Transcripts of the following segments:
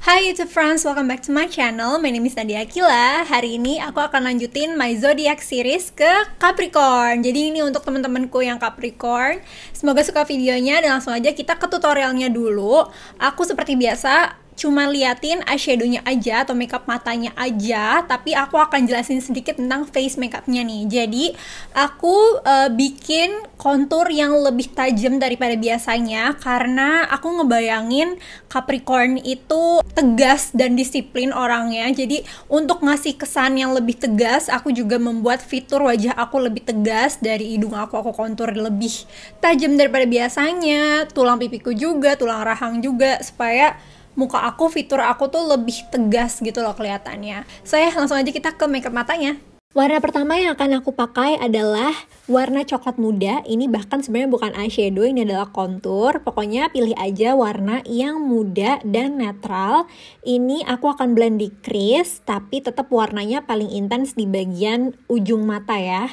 Hai YouTube friends, welcome back to my channel. My name is Nadia Akila. Hari ini aku akan lanjutin my zodiac series ke Capricorn. Jadi ini untuk teman-temanku yang Capricorn. Semoga suka videonya dan langsung aja kita ke tutorialnya dulu. Aku seperti biasa cuma liatin eyeshadownya aja atau makeup matanya aja, tapi aku akan jelasin sedikit tentang face makeupnya nih. Jadi aku bikin kontur yang lebih tajam daripada biasanya karena aku ngebayangin Capricorn itu tegas dan disiplin orangnya. Jadi untuk ngasih kesan yang lebih tegas, aku juga membuat fitur wajah aku lebih tegas. Dari hidung aku kontur lebih tajam daripada biasanya, tulang pipiku juga, tulang rahang juga, supaya muka aku, fitur aku tuh lebih tegas gitu loh kelihatannya. Saya langsung aja kita ke makeup matanya. Warna pertama yang akan aku pakai adalah warna coklat muda. Ini bahkan sebenarnya bukan eyeshadow, ini adalah kontur. Pokoknya pilih aja warna yang muda dan netral. Ini aku akan blend di crease, tapi tetap warnanya paling intens di bagian ujung mata ya.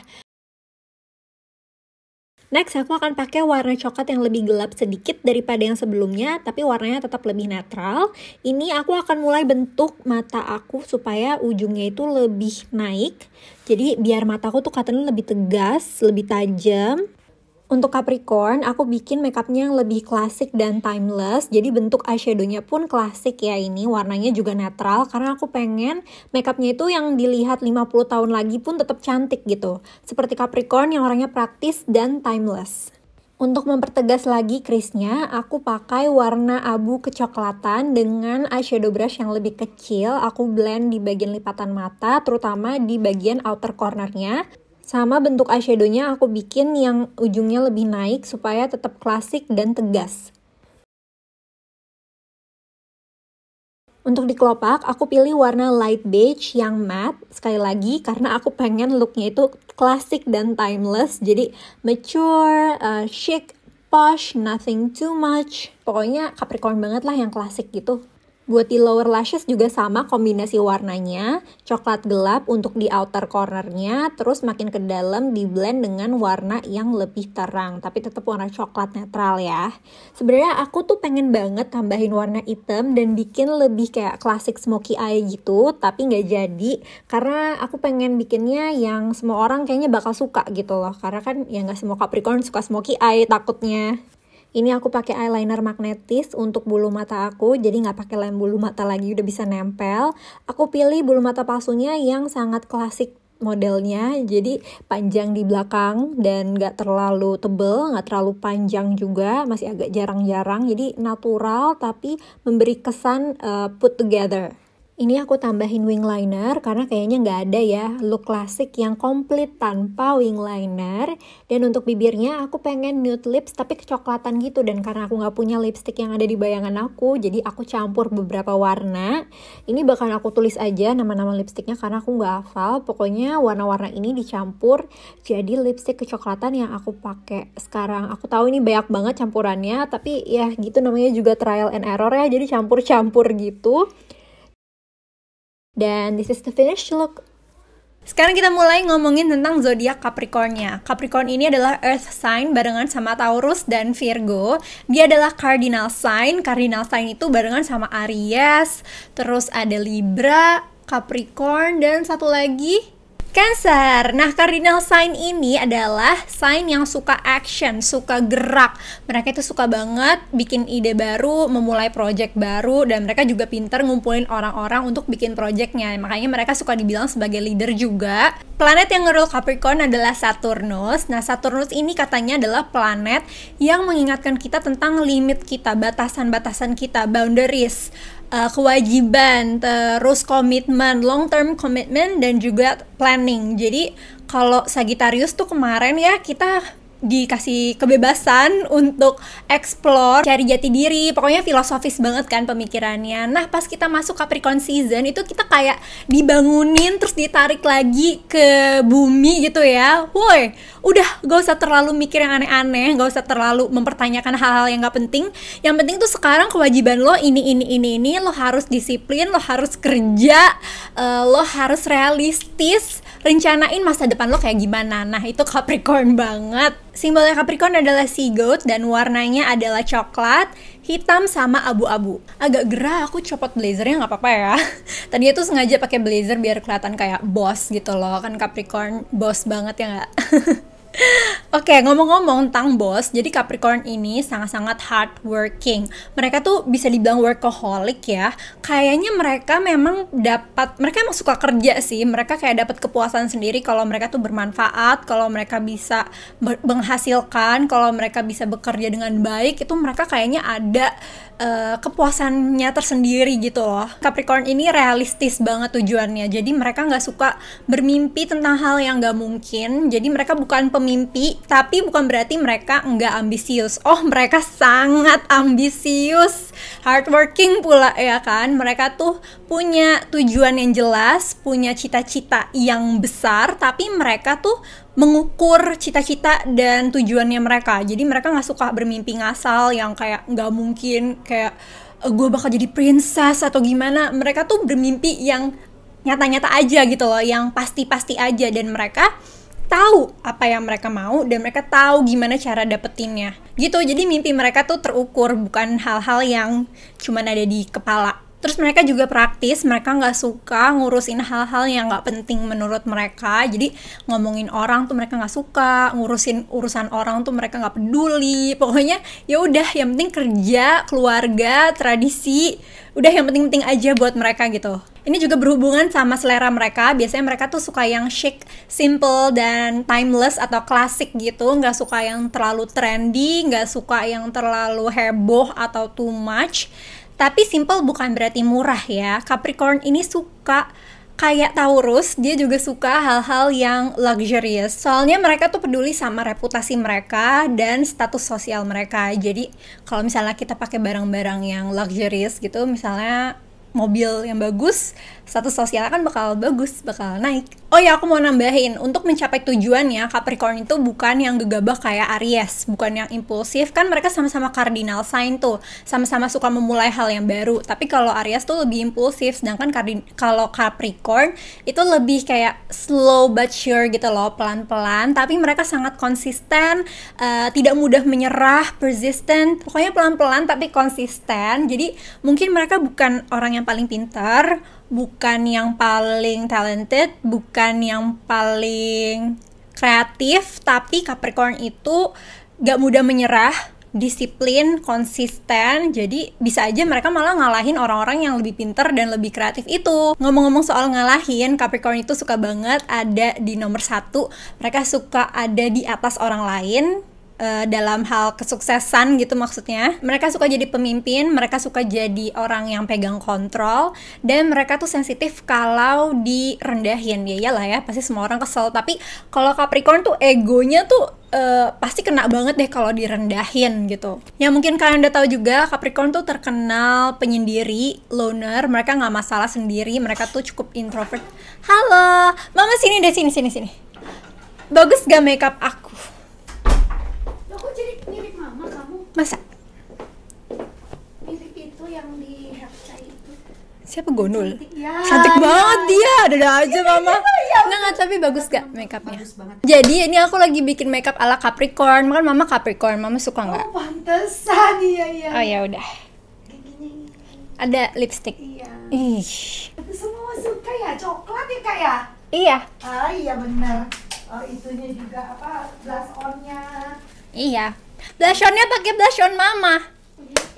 Next, aku akan pakai warna coklat yang lebih gelap sedikit daripada yang sebelumnya, tapi warnanya tetap lebih netral. Ini aku akan mulai bentuk mata aku supaya ujungnya itu lebih naik. Jadi biar mataku tuh katanya lebih tegas, lebih tajam. Untuk Capricorn, aku bikin makeupnya yang lebih klasik dan timeless. Jadi bentuk eyeshadownya pun klasik ya ini. Warnanya juga netral karena aku pengen makeupnya itu yang dilihat 50 tahun lagi pun tetap cantik gitu. Seperti Capricorn yang orangnya praktis dan timeless. Untuk mempertegas lagi crease-nya, aku pakai warna abu kecoklatan dengan eyeshadow brush yang lebih kecil. Aku blend di bagian lipatan mata, terutama di bagian outer corner-nya. Sama bentuk eyeshadownya aku bikin yang ujungnya lebih naik supaya tetap klasik dan tegas. Untuk di kelopak, aku pilih warna light beige yang matte. Sekali lagi, karena aku pengen looknya itu klasik dan timeless. Jadi mature, chic, posh, nothing too much. Pokoknya Capricorn banget lah yang klasik gitu. Buat di lower lashes juga sama kombinasi warnanya, coklat gelap untuk di outer cornernya, terus makin ke dalam di blend dengan warna yang lebih terang, tapi tetap warna coklat netral ya. Sebenarnya aku tuh pengen banget tambahin warna hitam dan bikin lebih kayak klasik smoky eye gitu, tapi nggak jadi karena aku pengen bikinnya yang semua orang kayaknya bakal suka gitu loh, karena kan ya nggak semua Capricorn suka smoky eye takutnya. Ini aku pakai eyeliner magnetis untuk bulu mata aku, jadi nggak pakai lem bulu mata lagi, udah bisa nempel. Aku pilih bulu mata palsunya yang sangat klasik modelnya, jadi panjang di belakang dan nggak terlalu tebel, nggak terlalu panjang juga, masih agak jarang-jarang, jadi natural tapi memberi kesan put together. Ini aku tambahin wing liner karena kayaknya nggak ada ya look klasik yang komplit tanpa wing liner. Dan untuk bibirnya aku pengen nude lips tapi kecoklatan gitu. Dan karena aku nggak punya lipstick yang ada di bayangan aku, jadi aku campur beberapa warna. Ini bakal aku tulis aja nama-nama lipsticknya karena aku nggak hafal. Pokoknya warna-warna ini dicampur jadi lipstick kecoklatan yang aku pakai sekarang. Aku tahu ini banyak banget campurannya, tapi ya gitu namanya juga trial and error ya. Jadi campur-campur gitu. Dan this is the finished look. Sekarang kita mulai ngomongin tentang zodiak Capricorn-nya. Capricorn ini adalah earth sign barengan sama Taurus dan Virgo. Dia adalah cardinal sign. Cardinal sign itu barengan sama Aries. Terus ada Libra, Capricorn, dan satu lagi Cancer. Nah, cardinal sign ini adalah sign yang suka action, suka gerak. Mereka itu suka banget bikin ide baru, memulai project baru, dan mereka juga pinter ngumpulin orang-orang untuk bikin projectnya. Makanya mereka suka dibilang sebagai leader juga. Planet yang ngerul Capricorn adalah Saturnus. Nah, Saturnus ini katanya adalah planet yang mengingatkan kita tentang limit kita, batasan-batasan kita, boundaries, kewajiban, terus komitmen, long term commitment, dan juga planning. Jadi kalau Sagittarius tuh kemarin ya kita dikasih kebebasan untuk explore, cari jati diri, pokoknya filosofis banget kan pemikirannya. Nah, pas kita masuk Capricorn season itu kita kayak dibangunin terus ditarik lagi ke bumi gitu ya. Woi, udah gak usah terlalu mikir yang aneh-aneh, gak usah terlalu mempertanyakan hal-hal yang gak penting. Yang penting tuh sekarang kewajiban lo ini, lo harus disiplin, lo harus kerja, lo harus realistis, rencanain masa depan lo kayak gimana. Nah, itu Capricorn banget. Simbolnya Capricorn adalah sea goat dan warnanya adalah coklat, hitam sama abu-abu. Agak gerah, aku copot blazernya nggak apa-apa ya. Tadinya tuh sengaja pakai blazer biar kelihatan kayak boss gitu loh. Kan Capricorn boss banget ya nggak? Oke, ngomong-ngomong tentang bos, jadi Capricorn ini sangat-sangat hardworking. Mereka tuh bisa dibilang workaholic ya. Kayaknya mereka emang suka kerja sih. Mereka kayak dapat kepuasan sendiri kalau mereka tuh bermanfaat, kalau mereka bisa menghasilkan, kalau mereka bisa bekerja dengan baik, itu mereka kayaknya ada kepuasannya tersendiri gitu loh. Capricorn ini realistis banget tujuannya. Jadi mereka nggak suka bermimpi tentang hal yang nggak mungkin. Jadi mereka bukan pemimpi, tapi bukan berarti mereka nggak ambisius. Oh, mereka sangat ambisius, hardworking pula ya kan. Mereka tuh punya tujuan yang jelas, punya cita-cita yang besar, tapi mereka tuh mengukur cita-cita dan tujuannya mereka. Jadi mereka nggak suka bermimpi ngasal yang kayak nggak mungkin, kayak gue bakal jadi princess atau gimana. Mereka tuh bermimpi yang nyata-nyata aja gitu loh, yang pasti-pasti aja, dan mereka tahu apa yang mereka mau dan mereka tahu gimana cara dapetinnya gitu. Jadi mimpi mereka tuh terukur, bukan hal-hal yang cuman ada di kepala. Terus mereka juga praktis, mereka nggak suka ngurusin hal-hal yang nggak penting menurut mereka. Jadi ngomongin orang tuh mereka nggak suka, ngurusin urusan orang tuh mereka nggak peduli. Pokoknya ya udah, yang penting kerja, keluarga, tradisi, udah yang penting-penting aja buat mereka gitu. Ini juga berhubungan sama selera mereka. Biasanya mereka tuh suka yang chic, simple, dan timeless atau klasik gitu. Nggak suka yang terlalu trendy, nggak suka yang terlalu heboh atau too much. Tapi simple bukan berarti murah ya. Capricorn ini suka kayak Taurus, dia juga suka hal-hal yang luxurious. Soalnya mereka tuh peduli sama reputasi mereka dan status sosial mereka. Jadi kalau misalnya kita pakai barang-barang yang luxurious gitu, misalnya mobil yang bagus, status sosialnya kan bakal bagus, bakal naik. Oh ya, aku mau nambahin, untuk mencapai tujuannya, Capricorn itu bukan yang gegabah kayak Aries, bukan yang impulsif. Kan mereka sama-sama cardinal sign tuh, sama-sama suka memulai hal yang baru. Tapi kalau Aries tuh lebih impulsif, sedangkan kalau Capricorn itu lebih kayak slow but sure gitu loh, pelan-pelan. Tapi mereka sangat konsisten, tidak mudah menyerah, persistent. Pokoknya pelan-pelan tapi konsisten. Jadi mungkin mereka bukan orang yang paling pintar, bukan yang paling talented, bukan yang paling kreatif, tapi Capricorn itu gak mudah menyerah, disiplin, konsisten. Jadi bisa aja mereka malah ngalahin orang-orang yang lebih pintar dan lebih kreatif itu. Ngomong-ngomong soal ngalahin, Capricorn itu suka banget ada di nomor 1. Mereka suka ada di atas orang lain, dalam hal kesuksesan gitu maksudnya. Mereka suka jadi pemimpin, mereka suka jadi orang yang pegang kontrol, dan mereka tuh sensitif kalau direndahin. Ya iyalah ya, pasti semua orang kesel. Tapi kalau Capricorn tuh egonya tuh pasti kena banget deh kalau direndahin gitu. Yang mungkin kalian udah tahu juga, Capricorn tuh terkenal penyendiri, loner. Mereka nggak masalah sendiri, mereka tuh cukup introvert. Halo, mama sini deh, sini. Bagus gak makeup aku? Kok jadi mirip mama kamu? Masa? Mirip itu yang di Hapsai itu. Siapa Gondol? Ya, Cantik banget dia, ada aja mama. Ya, Nggak, tapi bagus gak makeupnya? Bagus banget. Jadi ini aku lagi bikin makeup ala Capricorn. Kan mama Capricorn, mama suka nggak? Oh, pantesan, iya. Oh ya udah. Kayak gini. Ada lipstick. Iya. Ih. Itu semua suka ya, coklat ya kak ya? Iya. Ah iya benar. Oh, itunya juga apa? Blush on-nya. Iya. Blush on-nya pakai blush on mama.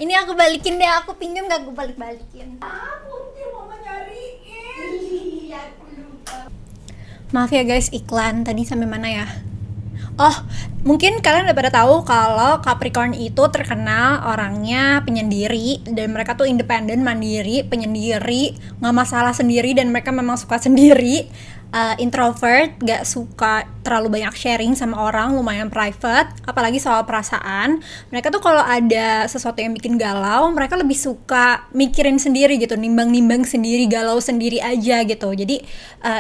Ini aku balikin deh, aku pinjam gak aku balikin. Mungkin mama nyariin. Iya, aku lupa. Maaf ya guys, iklan tadi sampai mana ya? Oh, mungkin kalian udah pada tahu kalau Capricorn itu terkenal orangnya penyendiri, dan mereka tuh independen, mandiri, penyendiri, nggak masalah sendiri, dan mereka memang suka sendiri. Introvert, gak suka terlalu banyak sharing sama orang, lumayan private, apalagi soal perasaan. Mereka tuh kalau ada sesuatu yang bikin galau, mereka lebih suka mikirin sendiri gitu, nimbang-nimbang sendiri, galau sendiri aja gitu. Jadi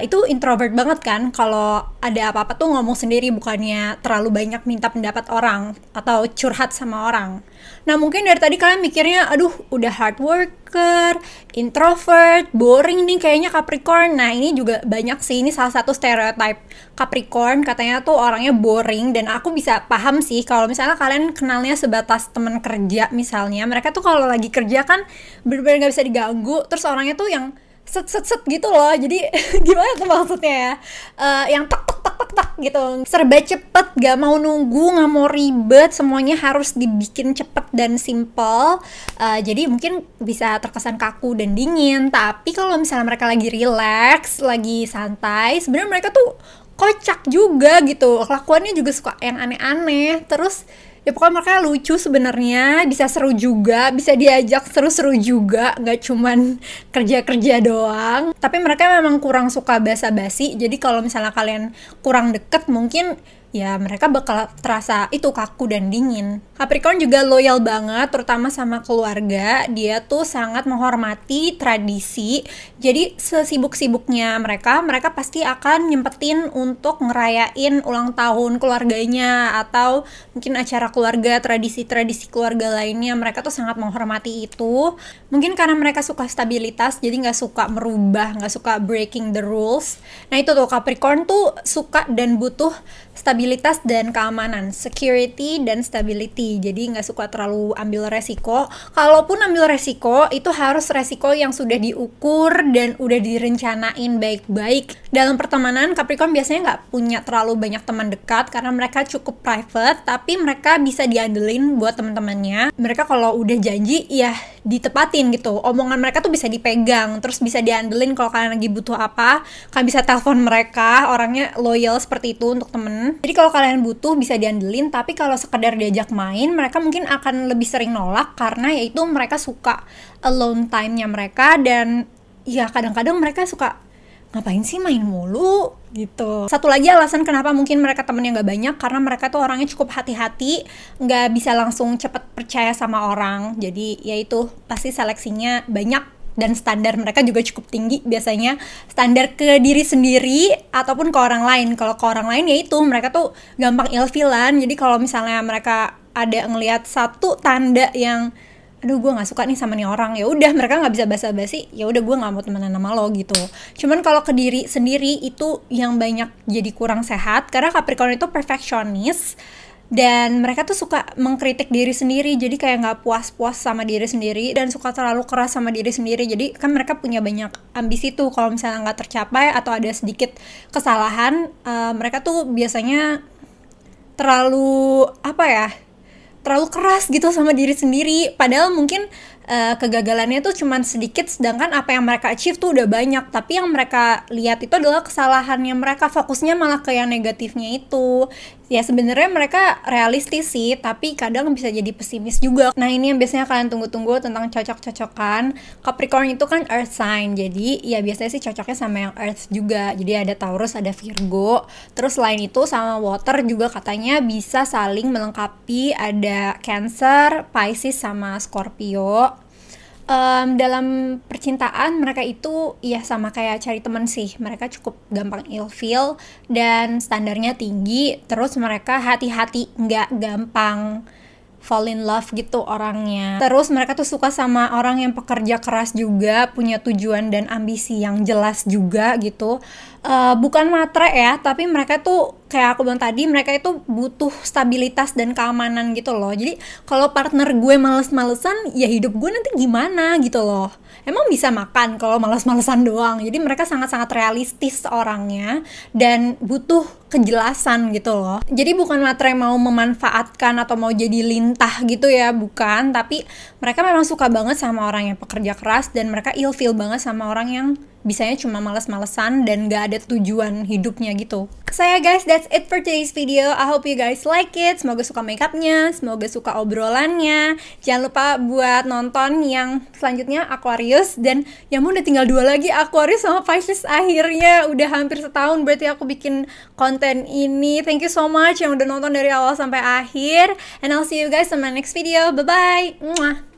itu introvert banget kan, kalau ada apa-apa tuh ngomong sendiri, bukannya terlalu banyak minta pendapat orang atau curhat sama orang. Nah mungkin dari tadi kalian mikirnya, aduh udah hard work, mager, introvert, boring nih kayaknya Capricorn. Nah ini juga banyak sih, ini salah satu stereotype Capricorn, katanya tuh orangnya boring. Dan aku bisa paham sih kalau misalnya kalian kenalnya sebatas teman kerja misalnya, mereka tuh kalau lagi kerja kan bener-bener gak bisa diganggu, terus orangnya tuh yang set gitu loh, jadi gimana tuh maksudnya ya, yang tak gitu, serba cepet, gak mau nunggu, gak mau ribet, semuanya harus dibikin cepet dan simple. Jadi mungkin bisa terkesan kaku dan dingin. Tapi kalau misalnya mereka lagi relax, lagi santai, sebenarnya mereka tuh kocak juga gitu, kelakuannya juga suka yang aneh-aneh. Terus ya pokoknya mereka lucu sebenarnya, bisa seru juga, bisa diajak seru-seru juga, nggak cuman kerja-kerja doang. Tapi mereka memang kurang suka basa-basi, jadi kalau misalnya kalian kurang deket mungkin ya mereka bakal terasa itu kaku dan dingin. Capricorn juga loyal banget, terutama sama keluarga. Dia tuh sangat menghormati tradisi. Jadi sesibuk-sibuknya mereka pasti akan nyempetin untuk ngerayain ulang tahun keluarganya atau mungkin acara keluarga, tradisi-tradisi keluarga lainnya. Mereka tuh sangat menghormati itu. Mungkin karena mereka suka stabilitas, jadi nggak suka merubah, nggak suka breaking the rules. Nah itu tuh Capricorn tuh suka dan butuh stabilitas dan keamanan, security dan stability. Jadi nggak suka terlalu ambil resiko. Kalaupun ambil resiko, itu harus resiko yang sudah diukur dan udah direncanain baik-baik. Dalam pertemanan, Capricorn biasanya nggak punya terlalu banyak teman dekat karena mereka cukup private, tapi mereka bisa diandelin buat teman-temannya. Mereka kalau udah janji, ya ditepatin gitu. Omongan mereka tuh bisa dipegang, terus bisa diandelin kalau kalian lagi butuh apa. Kalian bisa telepon mereka, orangnya loyal seperti itu untuk temen. Jadi kalau kalian butuh bisa diandelin, tapi kalau sekedar diajak main, mereka mungkin akan lebih sering nolak karena yaitu mereka suka alone time-nya mereka. Dan ya kadang-kadang mereka suka ngapain sih main mulu gitu. Satu lagi alasan kenapa mungkin mereka temennya gak banyak, karena mereka tuh orangnya cukup hati-hati, gak bisa langsung cepet percaya sama orang. Jadi ya itu pasti seleksinya banyak. Dan standar mereka juga cukup tinggi biasanya, standar ke diri sendiri ataupun ke orang lain. Kalau ke orang lain ya itu mereka tuh gampang ilfilan. Jadi kalau misalnya mereka ada ngelihat satu tanda yang aduh gue nggak suka nih sama nih orang, ya udah mereka nggak bisa basa-basi, ya udah gue nggak mau temenan sama lo gitu. Cuman kalau ke diri sendiri itu yang banyak jadi kurang sehat, karena Capricorn itu perfeksionis dan mereka tuh suka mengkritik diri sendiri, jadi kayak nggak puas-puas sama diri sendiri dan suka terlalu keras sama diri sendiri. Jadi kan mereka punya banyak ambisi tuh, kalau misalnya nggak tercapai atau ada sedikit kesalahan, mereka tuh biasanya terlalu terlalu keras gitu sama diri sendiri. Padahal mungkin kegagalannya tuh cuman sedikit, sedangkan apa yang mereka achieve tuh udah banyak. Tapi yang mereka lihat itu adalah kesalahannya mereka, fokusnya malah ke yang negatifnya itu. Ya sebenarnya mereka realistis sih, tapi kadang bisa jadi pesimis juga. Nah ini yang biasanya kalian tunggu-tunggu tentang cocok-cocokan. Capricorn itu kan earth sign, jadi ya biasanya sih cocoknya sama yang earth juga. Jadi ada Taurus, ada Virgo. Terus selain itu sama water juga katanya bisa saling melengkapi. Ada Cancer, Pisces sama Scorpio. Dalam percintaan mereka itu ya sama kayak cari teman sih, mereka cukup gampang ilfeel dan standarnya tinggi. Terus mereka hati-hati, nggak gampang fall in love gitu orangnya. Terus mereka tuh suka sama orang yang pekerja keras juga, punya tujuan dan ambisi yang jelas juga gitu. Bukan matre ya, tapi mereka tuh kayak aku bilang tadi, mereka itu butuh stabilitas dan keamanan gitu loh. Jadi kalau partner gue males-malesan, ya hidup gue nanti gimana gitu loh. Emang bisa makan kalau males-malesan doang. Jadi mereka sangat-sangat realistis orangnya dan butuh kejelasan gitu loh. Jadi bukan matre mau memanfaatkan atau mau jadi lintah gitu ya, bukan. Tapi mereka memang suka banget sama orang yang pekerja keras dan mereka ilfeel banget sama orang yang bisanya cuma males-malesan dan gak ada tujuan hidupnya gitu. So yeah guys, that's it for today's video. I hope you guys like it. Semoga suka makeupnya, semoga suka obrolannya. Jangan lupa buat nonton yang selanjutnya Aquarius, dan yang udah tinggal 2 lagi, Aquarius sama Pisces. Akhirnya udah hampir setahun berarti aku bikin konten ini. Thank you so much yang udah nonton dari awal sampai akhir, and I'll see you guys in my next video. Bye bye.